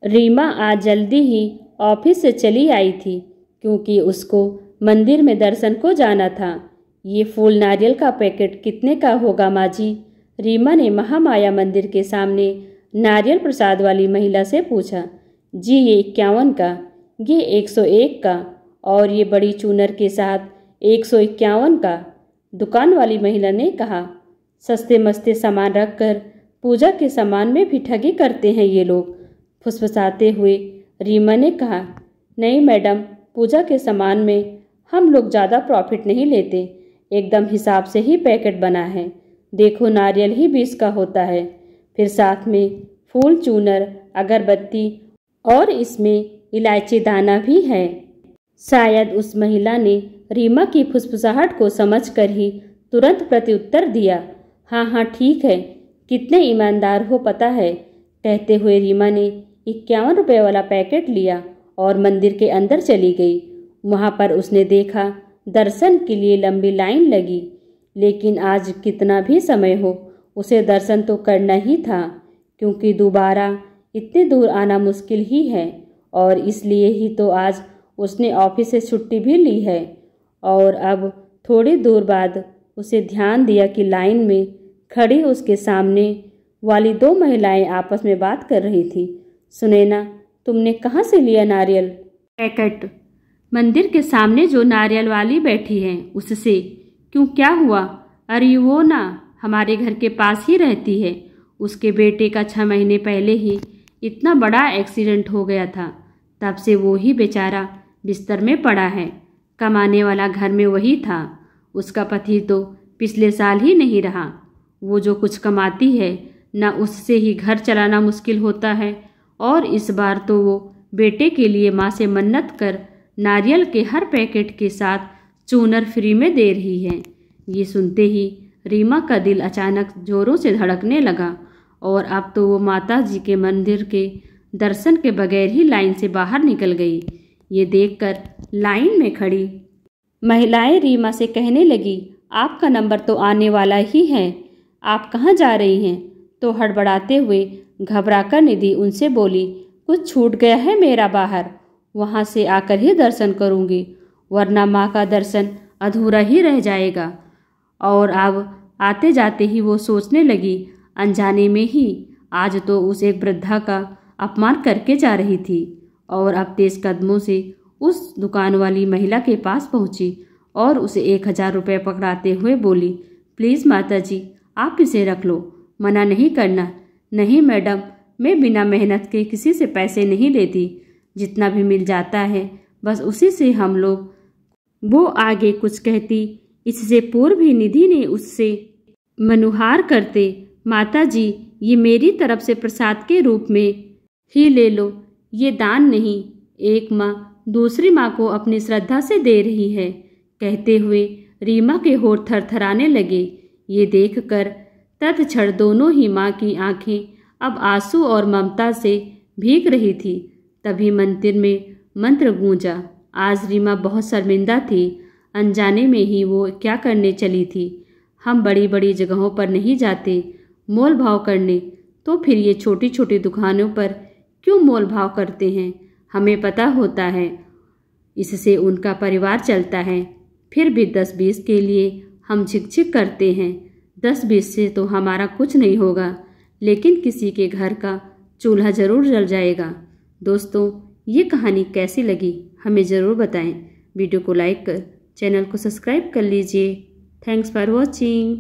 रीमा आज जल्दी ही ऑफिस से चली आई थी क्योंकि उसको मंदिर में दर्शन को जाना था। ये फूल नारियल का पैकेट कितने का होगा माँ जी? रीमा ने महामाया मंदिर के सामने नारियल प्रसाद वाली महिला से पूछा। जी ये 51 का, ये 101 का और ये बड़ी चूनर के साथ 151 का, दुकान वाली महिला ने कहा। सस्ते मस्ते सामान रखकर पूजा के सामान में भी ठगी करते हैं ये लोग, फुसफुसाते हुए रीमा ने कहा। नहीं मैडम, पूजा के सामान में हम लोग ज़्यादा प्रॉफिट नहीं लेते, एकदम हिसाब से ही पैकेट बना है। देखो नारियल ही 20 का होता है, फिर साथ में फूल, चूनर, अगरबत्ती और इसमें इलायची दाना भी है। शायद उस महिला ने रीमा की फुसफुसाहट को समझकर ही तुरंत प्रत्युत्तर दिया। हाँ हाँ ठीक है, कितने ईमानदार हो पता है। कहते हुए रीमा ने 51 रुपये वाला पैकेट लिया और मंदिर के अंदर चली गई। वहाँ पर उसने देखा दर्शन के लिए लंबी लाइन लगी, लेकिन आज कितना भी समय हो उसे दर्शन तो करना ही था, क्योंकि दोबारा इतने दूर आना मुश्किल ही है और इसलिए ही तो आज उसने ऑफिस से छुट्टी भी ली है। और अब थोड़ी दूर बाद उसे ध्यान दिया कि लाइन में खड़ी उसके सामने वाली 2 महिलाएं आपस में बात कर रही थी। सुनैना, तुमने कहाँ से लिया नारियल पैकेट? मंदिर के सामने जो नारियल वाली बैठी है उससे। क्यों, क्या हुआ? अरे वो ना हमारे घर के पास ही रहती है, उसके बेटे का 6 महीने पहले ही इतना बड़ा एक्सीडेंट हो गया था, तब से वो ही बेचारा बिस्तर में पड़ा है। कमाने वाला घर में वही था, उसका पति तो पिछले साल ही नहीं रहा। वो जो कुछ कमाती है ना उससे ही घर चलाना मुश्किल होता है, और इस बार तो वो बेटे के लिए माँ से मन्नत कर नारियल के हर पैकेट के साथ चूनर फ्री में दे रही है। ये सुनते ही रीमा का दिल अचानक जोरों से धड़कने लगा और अब तो वो माता जी के मंदिर के दर्शन के बगैर ही लाइन से बाहर निकल गई। ये देखकर लाइन में खड़ी महिलाएं रीमा से कहने लगी, आपका नंबर तो आने वाला ही है, आप कहाँ जा रही हैं? तो हड़बड़ाते हुए घबराकर निधि उनसे बोली, कुछ छूट गया है मेरा बाहर, वहाँ से आकर ही दर्शन करूँगी, वरना माँ का दर्शन अधूरा ही रह जाएगा। और अब आते जाते ही वो सोचने लगी, अनजाने में ही आज तो उस एक वृद्धा का अपमान करके जा रही थी। और अब तेज कदमों से उस दुकान वाली महिला के पास पहुंची और उसे 1000 रुपये पकड़ाते हुए बोली, प्लीज़ माता जी आप इसे रख लो, मना नहीं करना। नहीं मैडम, मैं बिना मेहनत के किसी से पैसे नहीं लेती, जितना भी मिल जाता है बस उसी से हम लोग। वो आगे कुछ कहती, इससे पूर्व भी निधि ने उससे मनुहार करते, माता जी ये मेरी तरफ से प्रसाद के रूप में ही ले लो, ये दान नहीं, एक माँ दूसरी माँ को अपनी श्रद्धा से दे रही है। कहते हुए रीमा के होठ थरथराने लगे। ये देखकर तत्क्षण दोनों ही माँ की आंखें अब आंसू और ममता से भीग रही थी। तभी मंदिर में मंत्र गूंजा। आज रीमा बहुत शर्मिंदा थी, अनजाने में ही वो क्या करने चली थी। हम बड़ी बड़ी जगहों पर नहीं जाते मोल भाव करने, तो फिर ये छोटी छोटी दुकानों पर क्यों मोल भाव करते हैं? हमें पता होता है इससे उनका परिवार चलता है, फिर भी 10-20 के लिए हम झिकझिक करते हैं। 10-20 से तो हमारा कुछ नहीं होगा, लेकिन किसी के घर का चूल्हा जरूर जल जाएगा। दोस्तों ये कहानी कैसी लगी हमें ज़रूर बताएं। वीडियो को लाइक कर चैनल को सब्सक्राइब कर लीजिए। Thanks for watching.